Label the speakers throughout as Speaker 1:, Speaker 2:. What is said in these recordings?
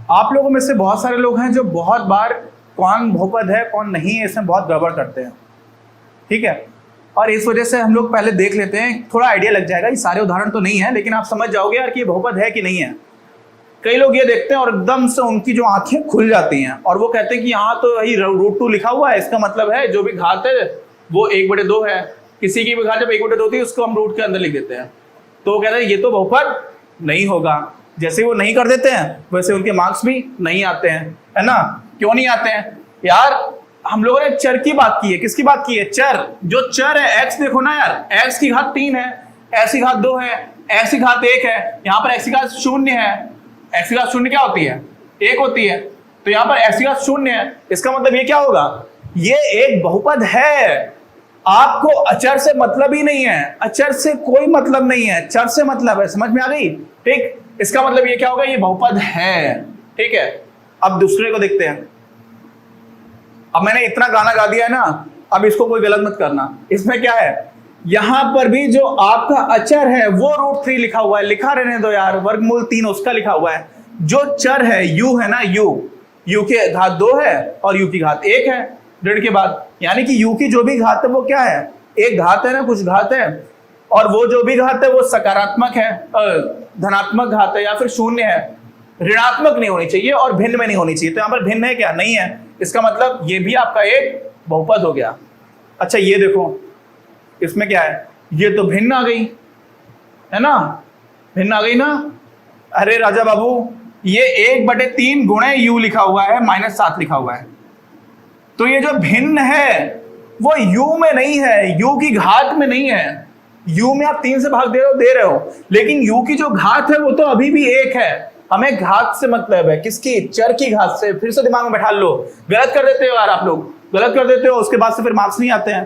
Speaker 1: आप लोगों में से बहुत सारे लोग हैं जो बहुत बार कौन बहुपद है कौन नहीं है इसमें बहुत गड़बड़ करते हैं, ठीक है। और इस वजह से हम लोग पहले देख लेते हैं, थोड़ा आइडिया लग जाएगा। ये सारे उदाहरण तो नहीं है लेकिन आप समझ जाओगे यार कि ये बहुपद है कि नहीं है। कई लोग ये देखते हैं और एकदम से उनकी जो आंखें खुल जाती हैं और वो कहते हैं कि यहाँ तो वही √2 लिखा हुआ है, इसका मतलब है जो भी घात है वो 1/2 है। किसी की भी घात जब 1/2 थी उसको हम रूट के अंदर लिख देते हैं, तो वो कहते हैं ये तो बहुपद नहीं होगा। जैसे वो नहीं कर देते हैं वैसे उनके मार्क्स भी नहीं आते हैं, है ना। क्यों नहीं आते हैं यार? हम लोगों ने चर की बात की है। किसकी बात की है? चर। जो चर है x, देखो ना यार, x की घात 3 है, x की घात 2 है, x की घात 1 है, यहाँ पर x की घात 0 है। x की घात 0 क्या होती है? 1 होती है। तो यहाँ पर x की घात 0 है, इसका मतलब ये क्या होगा? ये एक बहुपद है। आपको अचर से मतलब ही नहीं है, अचर से कोई मतलब नहीं है, चर से मतलब है। समझ में आ गई? ठीक। इसका मतलब ये क्या होगा? ये बहुपद है, ठीक है। अब दूसरे को देखते हैं। अब मैंने इतना गाना गा दिया है ना, अब इसको कोई गलत मत करना। इसमें क्या है? यहां पर भी जो आपका अचर है वो √3 लिखा हुआ है, लिखा रहने दो यार, वर्गमूल 3 उसका लिखा हुआ है। जो चर है u है ना, u की घात 2 है और u की घात 1 है ऋण के बाद, यानी कि u की जो भी घात है वो क्या है? एक घात है ना, कुछ घात है, और वो जो भी घात है वो सकारात्मक है, धनात्मक घात है या फिर 0 है। ऋणात्मक नहीं होनी चाहिए और भिन्न में नहीं होनी चाहिए। तो यहाँ पर भिन्न है क्या? नहीं है। इसका मतलब ये भी आपका एक बहुपद हो गया। अच्छा ये देखो, इसमें क्या है? ये तो भिन्न आ गई, है ना, भिन्न आ गई ना। अरे राजा बाबू, ये 1/3 गुणे u लिखा हुआ है, -7 लिखा हुआ है। तो ये जो भिन्न है वो u में नहीं है, u की घात में नहीं है। u में आप 3 से भाग दे रहे हो, लेकिन u की जो घात है वो तो अभी भी 1 है। हमें घात से मतलब है, किसकी? चर की घात से। फिर से दिमाग में बैठा लो। गलत कर देते हो यार, आप लोग गलत कर देते हो, उसके बाद से फिर मार्क्स नहीं आते हैं,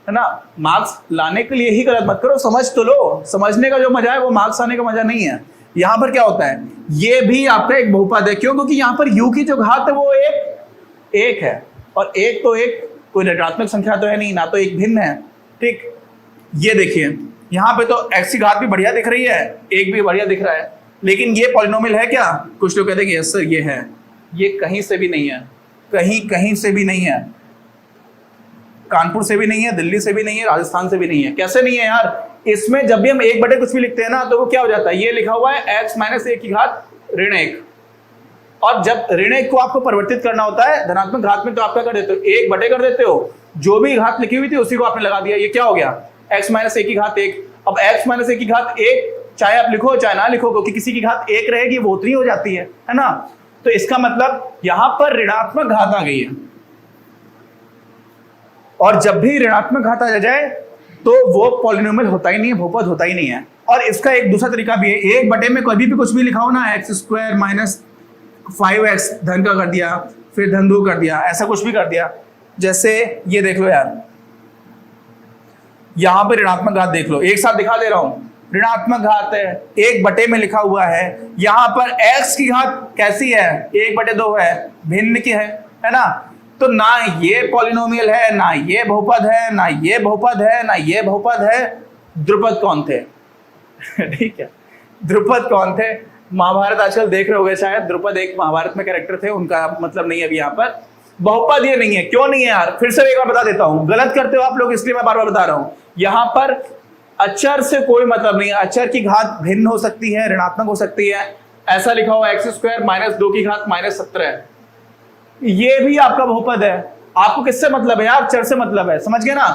Speaker 1: है ना। मार्क्स लाने के लिए ही गलत मत करो, समझ तो लो। समझने का जो मजा है वो मार्क्स आने का मजा नहीं है। यहाँ पर क्या होता है? ये भी आपका एक बहुपद है। क्यों? क्योंकि यहाँ पर u की जो घात है वो एक है, और एक तो एक कोई ऋणात्मक संख्या तो है नहीं, ना तो एक भिन्न है, ठीक। ये देखिए यहाँ पे तो x की घात भी बढ़िया दिख रही है, एक भी बढ़िया दिख रहा है, लेकिन ये पॉलिनोमियल है क्या? कुछ लोग कहते हैं कि यस सर ये है। ये कहीं से भी नहीं है, कहीं से भी नहीं है। कानपुर से भी नहीं है, दिल्ली से भी नहीं है, राजस्थान से भी नहीं है। कैसे नहीं है यार? इसमें जब भी हम 1/, कुछ भी लिखते हैं ना, तो वो क्या हो जाता है? ये लिखा हुआ है x - 1 की घात ऋण 1, और जब ऋण 1 को आपको परिवर्तित करना होता है धनात्मक घात में, तो आप क्या कर देते हो? 1/, कर देते हो। जो भी घात लिखी हुई थी उसी को आपने लगा दिया। ये क्या हो गया? x - 1 की घात 1। अब x - 1 की घात 1 चाहे आप लिखो चाहे ना लिखो, क्योंकि किसी की घात 1 रहेगी वो उतनी हो जाती है ना। तो इसका मतलब यहां पर ऋणात्मक घात आ गई है, और जब भी ऋणात्मक घात आ जाए तो वो पॉलिनोमियल होता ही नहीं है, बहुपद होता ही नहीं है। और इसका एक दूसरा तरीका भी है। 1/, में कभी भी कुछ भी लिखा हो ना, x² - 5x धन का कर दिया, फिर धन 2 कर दिया, ऐसा कुछ भी कर दिया। जैसे ये देख लो यार, यहां पर ऋणात्मक घात देख लो, एक साथ दिखा दे रहा हूं। ऋणात्मक घात है, 1/, में लिखा हुआ है। यहां पर x की घात कैसी है? 1/2 है, भिन्न की है ना। तो ना ये पॉलिनोमियल है, ना ये बहुपद है, ना ये बहुपद है, ना ये बहुपद है। द्रुपद कौन थे? ठीक है, द्रुपद कौन थे? महाभारत आजकल देख रहे होगे शायद, द्रुपद एक महाभारत में कैरेक्टर थे, उनका मतलब नहीं है अभी यहाँ पर। बहुपद ये नहीं है। क्यों नहीं है यार? फिर से एक बार बता देता हूं, गलत करते हो आप लोग, इसलिए मैं बार बार बता रहा हूं। यहां पर अचर से कोई मतलब नहीं है। अचर की घात भिन्न हो सकती है, ऋणात्मक हो सकती है। ऐसा लिखा हुआ x² - 2 की घात -17, ये भी आपका बहुपद है। आपको किससे मतलब है यार? चर से मतलब है, समझ गए ना।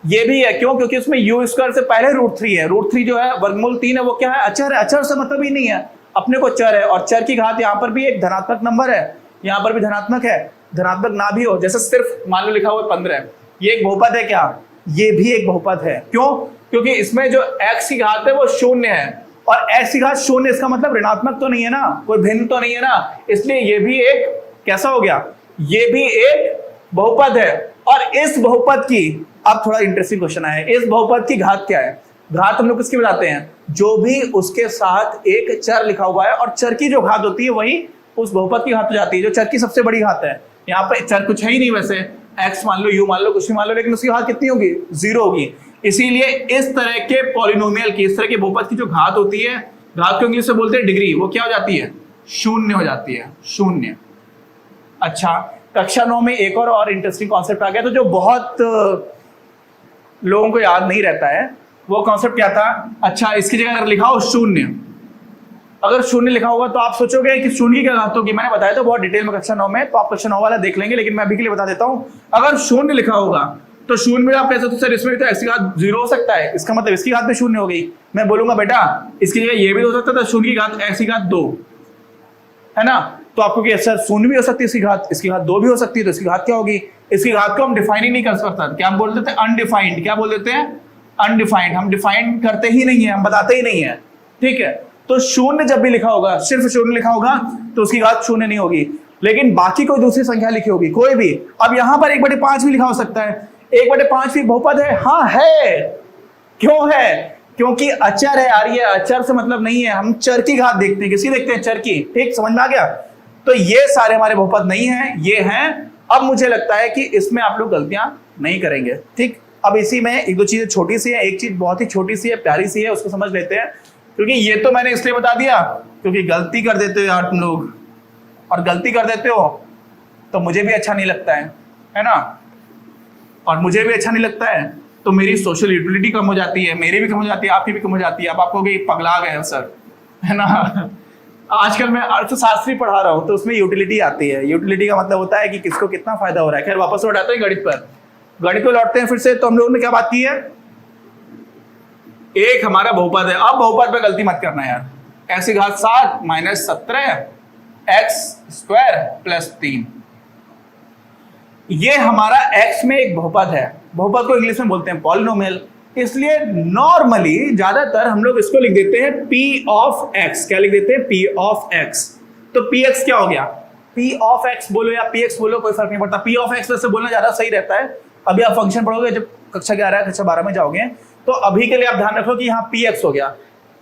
Speaker 1: ये भी है, क्यों? क्योंकि उसमें u² से पहले √3 है। √3 जो है वर्गमूल 3 है, वो क्या है? अचर है। अचर से मतलब ही नहीं है, अपने को चर है। और चर की घात यहाँ पर भी एक धनात्मक नंबर है, यहाँ पर भी धनात्मक है। धनात्मक ना भी हो, जैसे सिर्फ मान लो लिखा हुआ 15, ये एक बहुपद है क्या? ये भी एक बहुपद है। क्यों? क्योंकि इसमें जो x की घात है वो 0 है, और x की घात 0, इसका मतलब ऋणात्मक तो नहीं है ना, कोई भिन्न तो नहीं है ना, इसलिए ये भी एक कैसा हो गया? ये भी एक बहुपद है। और इस बहुपद की, अब थोड़ा इंटरेस्टिंग क्वेश्चन आया है, इस बहुपद की घात क्या है? घात हम लोग किसकी बताते हैं? जो भी उसके साथ एक चर लिखा हुआ है, और चर की जो घात होती है वही उस बहुपद की घात हो जाती है, जो चर की सबसे बड़ी घात है। यहाँ पर चर कुछ है ही नहीं वैसे, x मान लो, u मान लो, कुछ भी मान लो, लेकिन उसकी घात कितनी होगी? 0 होगी। इसीलिए इस तरह के पॉलिनोमियल की, इस तरह के बहुपद की जो घात होती है, घात को इंग्लिश में बोलते हैं डिग्री, वो क्या हो जाती है? शून्य हो जाती है, शून्य। अच्छा, कक्षा 9 में एक और इंटरेस्टिंग कॉन्सेप्ट आ गया, तो जो बहुत लोगों को याद नहीं रहता है, वो कॉन्सेप्ट क्या था? अच्छा, इसकी जगह अगर लिखा हो शून्य, अगर शून्य लिखा होगा तो आप सोचोगे कि शून्य की क्या घात होगी। मैंने बताया था बहुत डिटेल में कक्षा 9 में, तो आप कक्षा 9 वाला देख लेंगे, लेकिन मैं अभी के लिए बता देता हूं। अगर शून्य लिखा होगा तो शून्य में आप कह सकते हो सर इसमें तो x की घात 0 हो सकता है, इसका मतलब इसकी घात भी शून्य हो गई। मैं बोलूंगा बेटा इसकी जगह ये भी हो सकता था, शून्य की घात x की घात 2, है ना? तो आपको कि सर शून्य भी हो सकती है इसकी घात 2 भी हो सकती है, तो इसकी घात क्या होगी? इसकी घात को हम डिफाइन ही नहीं कर सकते, क्या हम बोल देते हैं? अनडिफाइंड। क्या बोल देते हैं? अनडिफाइंड। हम डिफाइन करते ही नहीं है, हम बताते ही नहीं है, ठीक है? तो शून्य जब भी लिखा होगा, सिर्फ शून्य लिखा होगा तो उसकी घात शून्य नहीं होगी, लेकिन बाकी कोई दूसरी संख्या लिखी होगी, कोई भी। अब यहां पर 1/5 भी लिखा हो सकता है। 1/5 भी बहुपद है? हाँ है। क्यों है? क्योंकि अचर है यार, ये अचर से मतलब नहीं है, हम चर की घात देखते हैं। किसकी देखते हैं? चर की। ठीक, समझ में आ गया? तो ये सारे हमारे बहुपद नहीं है, ये हैं। अब मुझे लगता है कि इसमें आप लोग गलतियां नहीं करेंगे। ठीक, अब इसी में एक दो चीजें छोटी सी है, एक चीज बहुत ही छोटी सी है, प्यारी सी है, उसको समझ लेते हैं। क्योंकि ये तो मैंने इसलिए बता दिया क्योंकि गलती कर देते हो यार तुम लोग, और गलती कर देते हो तो मुझे भी अच्छा नहीं लगता है ना? और मुझे भी अच्छा नहीं लगता है तो मेरी सोशल यूटिलिटी कम हो जाती है, मेरी भी कम हो जाती है, आपकी भी कम हो जाती है। अब आपको भी पगला गए हो सर, है ना? आजकल मैं अर्थशास्त्री पढ़ा रहा हूँ तो उसमें यूटिलिटी आती है। यूटिलिटी का मतलब होता है कि किसको कितना फायदा हो रहा है। खैर वापस लौटाते हैं गणित पर, गणित पे लौटते हैं फिर से। तो हम लोगों ने क्या बात की है? एक हमारा बहुपद है। अब बहुपद पे गलती मत करना यार। x की घात 7 माइनस 17 x स्क्वायर प्लस 3, ये हमारा x में एक बहुपद है। बहुपद को इंग्लिश में बोलते हैं पॉलिनोमियल, इसलिए नॉर्मली ज्यादातर हम लोग इसको लिख देते हैं p ऑफ x। क्या लिख देते हैं? p of x। तो px क्या हो गया? p ऑफ x बोलो या px बोलो, कोई फर्क नहीं पड़ता। p ऑफ x वैसे बोलना ज्यादा सही रहता है। अभी आप फंक्शन पढ़ोगे जब कक्षा 11 कक्षा 12 में जाओगे, तो अभी के लिए आप ध्यान रखो कि यहाँ px हो गया।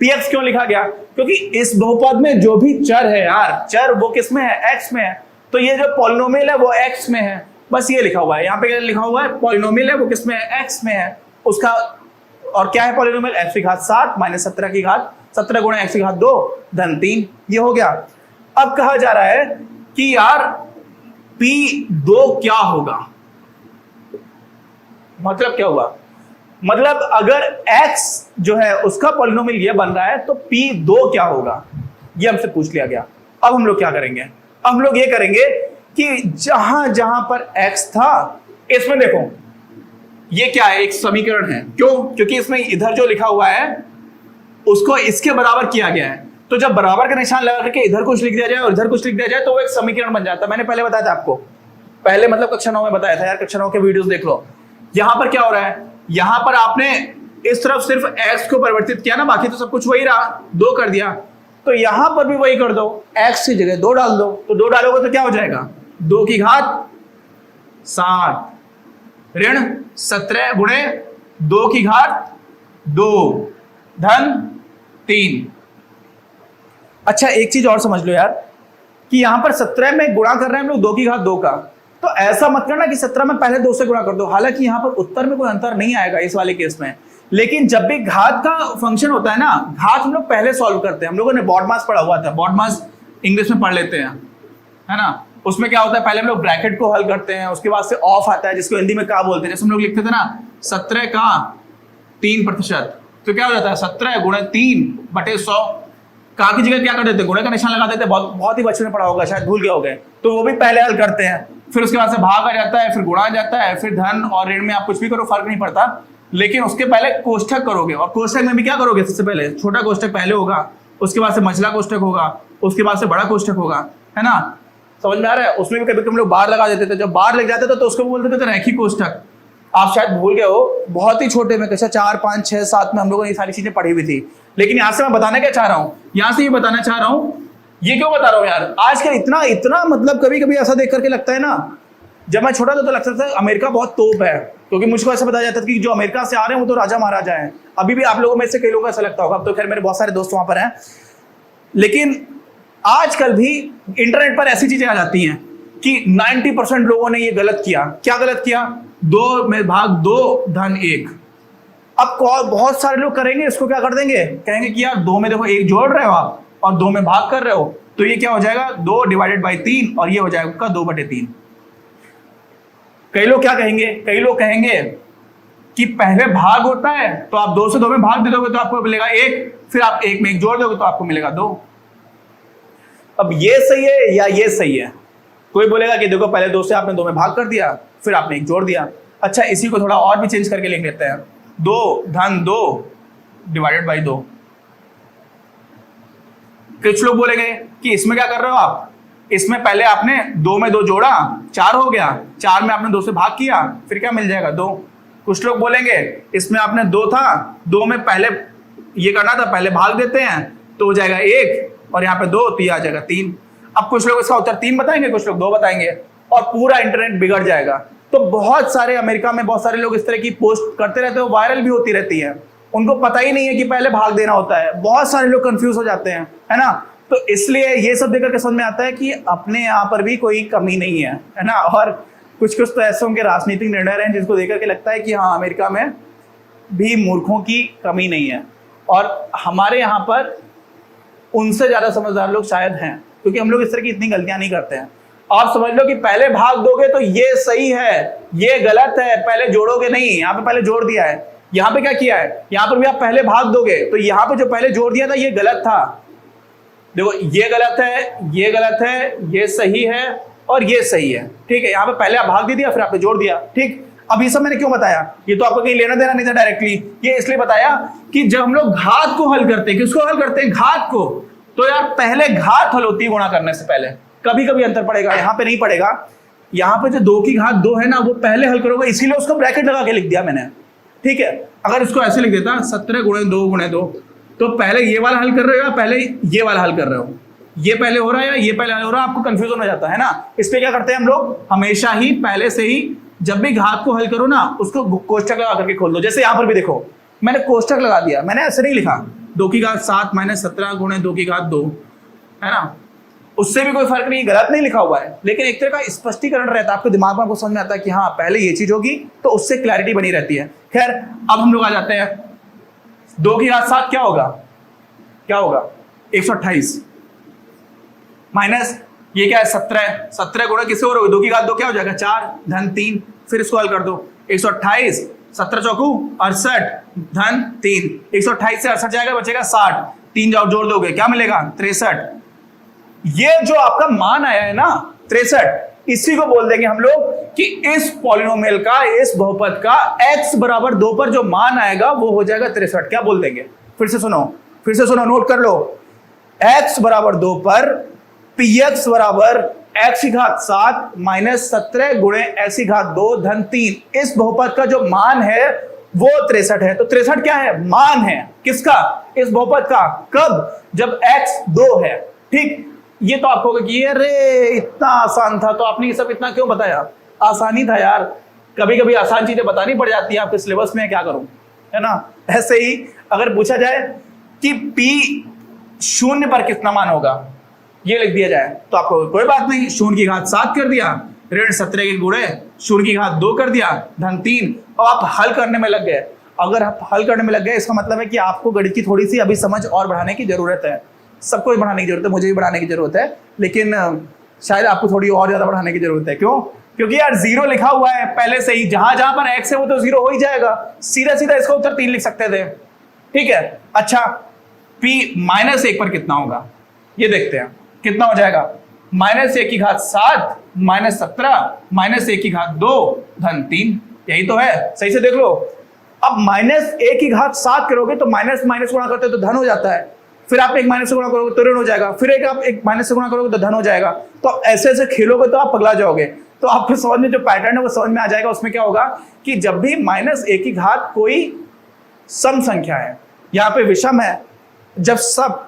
Speaker 1: px क्यों लिखा गया? क्योंकि इस बहुपद में जो भी चर है यार, चर वो किस में है? x में है। तो ये जो पॉलिनोमियल है वो x में है, बस ये लिखा हुआ है। यहाँ पे क्या लिखा हुआ है? पॉलिनोमियल है वो किस में है? x में है उसका। और क्या है पॉलिनोमियल? x की घात 7 माइनस 17 की घात 17 गुणा x की घात 2 धन 3, ये हो गया। अब कहा जा रहा है कि यार p2 क्या होगा? मतलब क्या हुआ? मतलब अगर x जो है उसका पॉलिनोमियल ये बन रहा है तो p2 क्या होगा? ये हमसे पूछ लिया गया। अब हम लोग क्या करेंगे? अब हम लोग ये करेंगे कि जहां जहां पर x था, इसमें देखो ये क्या है? एक समीकरण है। क्यों? क्योंकि इसमें इधर जो लिखा हुआ है उसको इसके बराबर किया गया है। तो जब बराबर का निशान लगा करके इधर कुछ लिख दिया जाए और इधर कुछ लिख दिया जाए तो वो एक समीकरण बन जाता है। मैंने पहले बताया था आपको, पहले मतलब कक्षा 9 में बताया था यार, कक्षा 9 के वीडियोस देख लो। यहां पर क्या हो रहा है? यहां पर आपने इस तरफ सिर्फ x को परिवर्तित किया ना, बाकी तो सब कुछ वही रहा, 2 कर दिया। तो यहां पर भी वही कर दो, x की जगह 2 डाल दो। तो 2 डालोगे तो क्या हो जाएगा? 2 की घात 7 ऋण 17 गुणे 2 की घात 2 धन 3। अच्छा एक चीज और समझ लो यार, कि यहां पर 17 में गुणा कर रहे हैं हम लोग 2 की घात 2 का। तो ऐसा मत करना कि 17 में पहले 2 से गुणा कर दो। हालांकि यहां पर उत्तर में कोई अंतर नहीं आएगा इस वाले केस में, लेकिन जब भी घात का फंक्शन होता है ना, घात हम लोग पहले सॉल्व करते हैं। हम लोगों ने बॉडमास पढ़ा हुआ था, बॉडमास इंग्लिश में पढ़ लेते हैं, है ना? उसमें क्या होता है? पहले हम लोग ब्रैकेट को हल करते हैं, उसके बाद से ऑफ आता है जिसको हिंदी में का बोलते हैं। जैसे हम लोग लिखते थे ना 17 का 3%, तो क्या हो जाता है? 17 गुणे 3/100। का की जगह क्या कर देते? गुणे का निशान लगा देते। बहुत ही बच्चों ने पढ़ा होगा, शायद भूल गए होंगे, तो वो भी पहले हल करते हैं। फिर उसके बाद से भाग आ जाता है, फिर गुणा आ जाता है, फिर धन और ऋण में आप कुछ भी करो फर्क नहीं पड़ता, लेकिन उसके पहले कोष्ठक करोगे। और कोष्ठक में भी क्या करोगे? सबसे पहले छोटा कोष्ठक पहले होगा, उसके बाद से मझला कोष्ठक होगा, उसके बाद से बड़ा कोष्ठक होगा, है ना? समझ में आ रहा है? उसमें भी कभी कभी लोग बार लगा देते थे। जब बार लग जाते थे तो उसको बोलते थे रैखिक कोष्ठक। आप शायद भूल गए हो, बहुत ही छोटे में कक्षा 4, 5, 6, 7 में हम लोगों ने ये सारी चीजें पढ़ी हुई थी। लेकिन यहाँ से मैं बताना क्या चाह रहा हूँ, यहाँ से ये बताना चाह रहा हूँ, ये क्यों बता रहा हूँ यार, आजकल इतना मतलब कभी कभी ऐसा देख करके लगता है ना, जब मैं छोटा था तो लगता था अमेरिका बहुत तोप है, क्योंकि मुझको ऐसा बताया जाता था कि जो अमेरिका से आ रहे हैं वो तो राजा महाराजा हैं। अभी भी आप लोगों में से कई लोगों को ऐसा लगता होगा, अब तो खैर मेरे बहुत सारे दोस्त वहां पर हैं। लेकिन आजकल भी इंटरनेट पर ऐसी चीजें आ जाती हैं कि 90% लोगों ने ये गलत किया। क्या गलत किया? 2 में भाग 2 धन 1। अब बहुत सारे लोग करेंगे इसको, क्या कर देंगे? कहेंगे कि यार 2 में देखो 1 जोड़ रहे हो आप और 2 में भाग कर रहे हो, तो ये क्या हो जाएगा 2 डिवाइडेड बाई 3 और ये हो जाएगा आपका 2/3। कई लोग क्या कहेंगे, कई लोग कहेंगे कि पहले भाग होता है तो आप 2 से 2 में भाग दे दोगे तो आपको मिलेगा 1, फिर आप 1 में 1 जोड़ दोगे तो आपको मिलेगा 2। अब ये सही है या ये सही है? कोई बोलेगा कि देखो पहले 2 से आपने 2 में भाग कर दिया, फिर आपने 1 जोड़ दिया। अच्छा, इसी को थोड़ा और भी चेंज करके लिख लेते हैं, 2 धन 2 डिवाइडेड बाई 2। कुछ लोग बोलेंगे कि इसमें क्या कर रहे हो आप, इसमें पहले आपने 2 में 2 जोड़ा, 4 हो गया, 4 में आपने 2 से भाग किया, फिर क्या मिल जाएगा 2। कुछ लोग बोलेंगे इसमें आपने 2 था, 2 में पहले ये करना था, पहले भाग देते हैं तो हो जाएगा 1 और यहाँ पे 2 तो ये आ जाएगा 3। अब कुछ लोग इसका उत्तर 3 बताएंगे, कुछ लोग 2 बताएंगे और पूरा इंटरनेट बिगड़ जाएगा। तो बहुत सारे अमेरिका में बहुत सारे लोग इस तरह की पोस्ट करते रहते हैं, वायरल भी होती रहती है। उनको पता ही नहीं है कि पहले भाग देना होता है, बहुत सारे लोग कंफ्यूज हो जाते हैं, है ना। तो इसलिए ये सब देखकर के समझ में आता है कि अपने यहाँ पर भी कोई कमी नहीं है ना। और कुछ कुछ तो ऐसे उनके राजनीतिक निर्णय हैं जिनको देख करके लगता है कि हाँ अमेरिका में भी मूर्खों की कमी नहीं है, और हमारे यहाँ पर उनसे ज़्यादा समझदार लोग शायद हैं, क्योंकि हम लोग इस तरह की इतनी गलतियां नहीं करते हैं। आप समझ लो कि पहले भाग दोगे तो ये सही है, ये गलत है, पहले जोड़ोगे नहीं। यहाँ पे पहले जोड़ दिया है, यहाँ पे क्या किया है, यहाँ पर भी आप पहले भाग दोगे तो यहाँ पे जो पहले जोड़ दिया था ये गलत था। देखो ये गलत है, ये गलत है, ये सही है और ये सही है, ठीक है। यहाँ पे पहले आप भाग दे दिया, फिर आपने जोड़ दिया, ठीक। अब ये सब मैंने क्यों बताया, ये तो आपको कहीं लेना देना नहीं था डायरेक्टली, ये इसलिए बताया कि जब हम लोग घात को हल करते हैं, किसको हल करते हैं, घात को, तो यार पहले घात हल होती है गुणा करने से पहले। कभी कभी अंतर पड़ेगा, यहाँ पे नहीं पड़ेगा। यहाँ पे जो 2 की घात 2 है ना, वो पहले हल करोगे, इसीलिए उसको ब्रैकेट लगा के लिख दिया मैंने, ठीक है। अगर इसको ऐसे लिख देता 17 गुणे 2 गुणे 2, तो पहले ये वाला हल कर रहे हो या पहले ये वाला हल कर रहे हो, ये पहले हो रहा है या ये पहले हल हो रहा है, आपको कंफ्यूजन हो जाता है ना। इसलिए क्या करते हैं हम लोग, हमेशा ही पहले से ही जब भी घात को हल करो ना, उसको कोष्टक लगा करके खोल दो। जैसे यहाँ पर भी देखो मैंने कोष्टक लगा दिया, मैंने ऐसे नहीं लिखा 2 की घात 7 माइनस 17 गुणे 2 की घात 2, है ना। उससे भी कोई फर्क नहीं, गलत नहीं लिखा हुआ है, लेकिन एक तरह का स्पष्टीकरण रहता है, आपके दिमाग में आपको समझ में आता है कि हाँ पहले ये चीज होगी, तो उससे क्लैरिटी बनी रहती है। खैर अब हम लोग आ जाते हैं, 2 की घात 7 क्या होगा, क्या होगा 128 माइनस ये क्या है 17 गुणा किससे हो रहा है, 2 की घात 2 क्या हो जाएगा 4 धन 3, फिर इसको हल कर दो 128 17 चौकू 68 धन 3, 128 से 68 जाएगा, बचेगा 60, 3 जाओ जोड़ दोगे क्या मिलेगा 63। ये जो आपका मान आया है ना 63, इसी को बोल देंगे हम लोग कि इस पॉलिनोमियल का, इस बहुपद का x बराबर 2 पर जो मान आएगा वो हो जाएगा 63। क्या बोल देंगे, फिर से सुनो, नोट कर लो, x बराबर 2 पर px बराबर x की घात 7 माइनस 17 गुणे x की घात 2 धन 3, इस बहुपद का जो मान है वो 63 है। तो 63 क्या है, मान है किसका, इस बहुपद का। कब, जब x 2 है, ठीक। ये तो आपको कि अरे इतना आसान था, तो आपने ये सब इतना क्यों बताया, आसानी था यार, कभी कभी आसान चीजें बतानी पड़ जाती है, आपके सिलेबस में क्या करूं, है ना। ऐसे ही अगर पूछा जाए कि p 0 पर कितना मान होगा, ये लिख दिया जाए, तो आपको कोई बात नहीं, 0 की घात 7 कर दिया, ऋण 17 के गुणे 0 की घात 2 कर दिया धन 3, और आप हल करने में लग गए। अगर आप हल करने में लग गए, इसका मतलब है कि आपको गणित की थोड़ी सी अभी समझ और बढ़ाने की जरूरत है। सबको बढ़ाने की जरूरत है, मुझे भी बढ़ाने की जरूरत है, लेकिन शायद आपको थोड़ी और ज्यादा बढ़ाने की जरूरत है। क्यों, क्योंकि यार 0 लिखा हुआ है पहले से ही, जहां जहां पर x है वो तो 0 हो ही जाएगा, सीधा सीधा इसका उत्तर 3 लिख सकते थे, ठीक है। अच्छा p -1 पर कितना होगा, ये देखते हैं कितना हो जाएगा, -1 की घात 7 माइनस 17 माइनस 1 की घात 2 धन 3, यही तो है, सही से देख लो। अब -1 की घात 7 करोगे तो माइनस माइनस गुणा करते तो धन हो जाता है, फिर आप एक माइनस से गुणा करोगे तो ऋण हो जाएगा, फिर आप एक माइनस से गुणा करोगे तो धन हो जाएगा। तो ऐसे ऐसे खेलोगे तो आप पगला जाओगे। तो आपको समझ में जो पैटर्न है वो समझ में आ जाएगा। उसमें क्या होगा कि जब भी -1 की घात कोई सम संख्या है, यहाँ पे विषम है, जब सब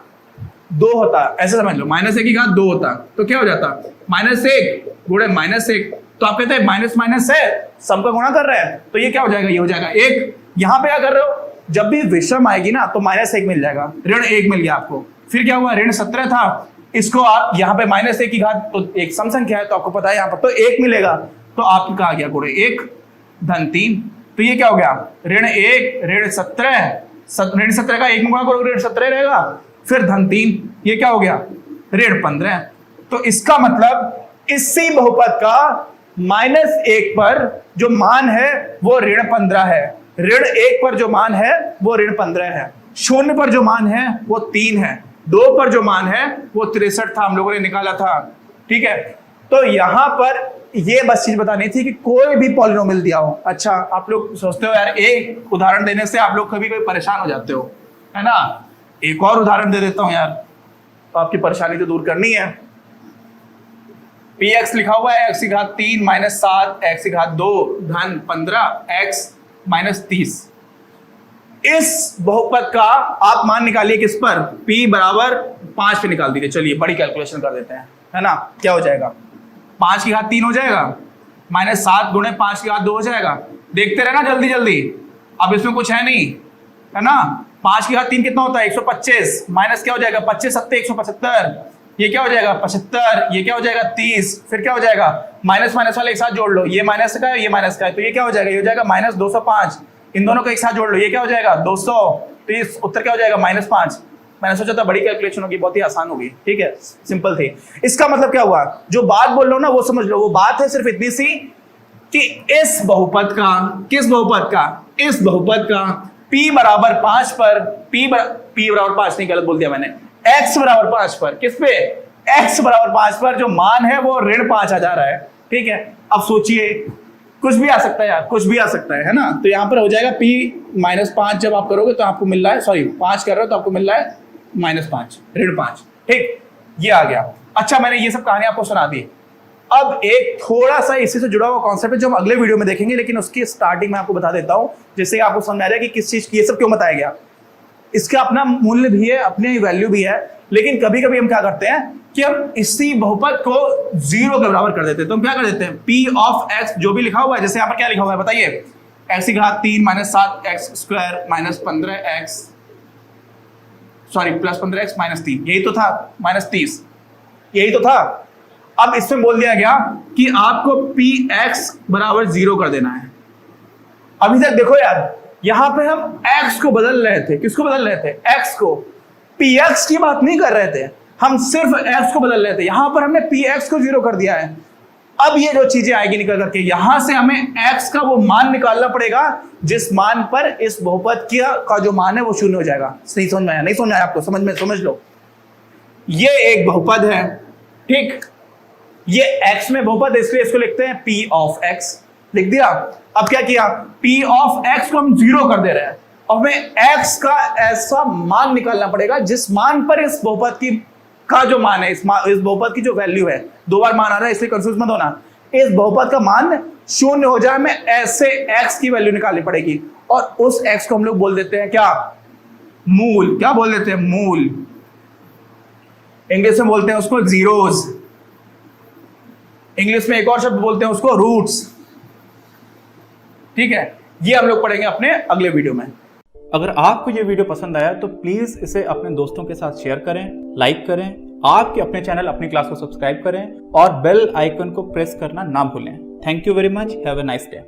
Speaker 1: 2 होता, ऐसे समझ लो, -1 की घात 2 होता तो क्या हो जाता, -1 गुणे -1, तो आप कहते हैं माइनस माइनस है, सम का गुणा कर रहे हैं, तो ये क्या हो जाएगा, ये हो जाएगा 1। यहाँ पे क्या कर रहे हो, जब भी विषम आएगी ना तो -1 मिल जाएगा, ऋण 1 मिल गया आपको। फिर क्या हुआ, ऋण 17 था, इसको आप यहाँ पे -1 की घात, तो एक सम संख्या है तो आपको पता है यहाँ पर तो 1 मिलेगा, तो आपको कहा गया गुणे 1 धन 3, तो ये क्या हो गया, ऋण 1 ऋण 17 का 1 में गुणा करोगे ऋण 17 रहेगा, फिर धन 3, ये क्या हो गया ऋण 15। तो इसका मतलब इसी बहुपद का -1 पर जो मान है वो ऋण 15 है, ऋण 1 पर जो मान है वो ऋण 15 है, 0 पर जो मान है वो 3 है, 2 पर जो मान है वो 63 था, हम लोगों ने निकाला था। ठीक है, तो यहां पर ये बस चीज बतानी थी कि कोई भी पॉलिनोमियल दिया हो। अच्छा, आप लोग सोचते हो यार एक उदाहरण देने से आप लोग कभी कभी परेशान हो जाते हो, है ना। एक और उदाहरण दे देता हूं यार, तो आपकी परेशानी तो दूर करनी है। px लिखा हुआ है x की घात 3 - 7 x की घात 2 धन 15 x - 30। इस बहुपद का आप मान निकालिए किस पर, p बराबर 5 पे निकाल दीजिए। चलिए बड़ी कैलकुलेशन कर देते हैं, है ना। क्या हो जाएगा, 5 की घात 3 हो जाएगा, -7 गुणे 5 की घात 2 हो जाएगा। देखते रहना जल्दी जल्दी, अब इसमें कुछ है नहीं, है ना। 5 की घात 3 कितना होता है, 125, माइनस क्या हो जाएगा, 25 7 175, ये क्या हो जाएगा 75, ये क्या हो जाएगा 30, फिर क्या हो जाएगा माइनस माइनस वाले एक साथ जोड़ लो, ये माइनस का है ये माइनस का है, तो ये क्या हो जाएगा, ये हो जाएगा -205। इन दोनों को एक साथ जोड़ लो, ये क्या हो जाएगा 200, तो ये उत्तर क्या हो जाएगा -5। मैंने सोचा था बड़ी कैलकुलेशन होगी, बहुत ही आसान होगी। ठीक है, सिंपल थी। इसका मतलब क्या हुआ, जो बात बोल रहा हूं ना वो समझ लो। वो बात है सिर्फ इतनी सी कि इस बहुपद का, किस बहुपद का, इस बहुपद का p बराबर 5 पर, p बराबर 5 नहीं, गलत बोल दिया मैंने, x बराबर 5 पर, किस पे, x बराबर 5 पर जो मान है वो ऋण 5 आ जा रहा है। ठीक है, अब सोचिए कुछ भी आ सकता है यार, कुछ भी आ सकता है ना। तो यहां पर हो जाएगा p -5 जब आप करोगे तो आपको मिल रहा है, सॉरी 5 कर रहे हो तो आपको मिल रहा है -5, ऋण 5। ठीक, ये आ गया। अच्छा, मैंने ये सब कहानी आपको सुना दी। अब एक थोड़ा सा इसी से जुड़ा हुआ कॉन्सेप्ट है जो हम अगले वीडियो में देखेंगे, लेकिन उसकी स्टार्टिंग में आपको बता देता हूं, जिससे आपको समझ आ जाए कि किस चीज की ये सब क्यों बताया गया। इसका अपना मूल्य भी है, अपनी वैल्यू भी है, लेकिन कभी कभी हम क्या करते हैं कि हम इसी बहुपद को 0 के बराबर कर देते हैं। तो हम क्या कर देते हैं, p ऑफ x जो भी लिखा हुआ है, जैसे यहाँ पर क्या लिखा हुआ है बताइए, x की घात 3 - 7 x square -15x, sorry +15x - 3, यही तो था, -30, यही तो था। अब इसमें बोल दिया गया कि आपको px बराबर 0 कर देना है। अभी तक देखो यार, यहां पे हम x को बदल रहे थे, किसको बदल रहे थे, x को, px की बात नहीं कर रहे थे, हम सिर्फ x को बदल रहे थे। यहां पर हमने px को 0 कर दिया है। अब ये जो चीजें आएगी निकल करके, यहां से हमें x का वो मान निकालना पड़ेगा जिस मान पर इस बहुपद का जो मान है वो 0 हो जाएगा। नहीं समझ में आया, नहीं समझ आया आपको, समझ लो। ये एक बहुपद है, ठीक, ये x में बहुपद है, इसलिए इसको लिखते हैं p ऑफ x, लिख दिया। अब क्या किया, p ऑफ x को हम 0 कर दे रहे हैं, और हमें x का ऐसा मान निकालना पड़ेगा जिस मान पर इस बहुपद की का जो मान है, इस बहुपद की जो वैल्यू है, 2 बार मान आ रहा है इसलिए कंफ्यूज मत होना, इस बहुपद का मान 0 हो जाए, हमें ऐसे x की वैल्यू निकालनी पड़ेगी, और उस x को हम लोग बोल देते हैं क्या, मूल। क्या बोल देते हैं, मूल। इंग्लिश में बोलते हैं उसको जीरोस, इंग्लिश में एक और शब्द बोलते हैं उसको रूट्स। ठीक है, ये हम लोग पढ़ेंगे अपने अगले वीडियो में।
Speaker 2: अगर आपको ये वीडियो पसंद आया तो प्लीज इसे अपने दोस्तों के साथ शेयर करें, लाइक करें, आपके अपने चैनल अपनी क्लास को सब्सक्राइब करें और बेल आइकन को प्रेस करना ना भूलें। Thank you very much, have a nice day.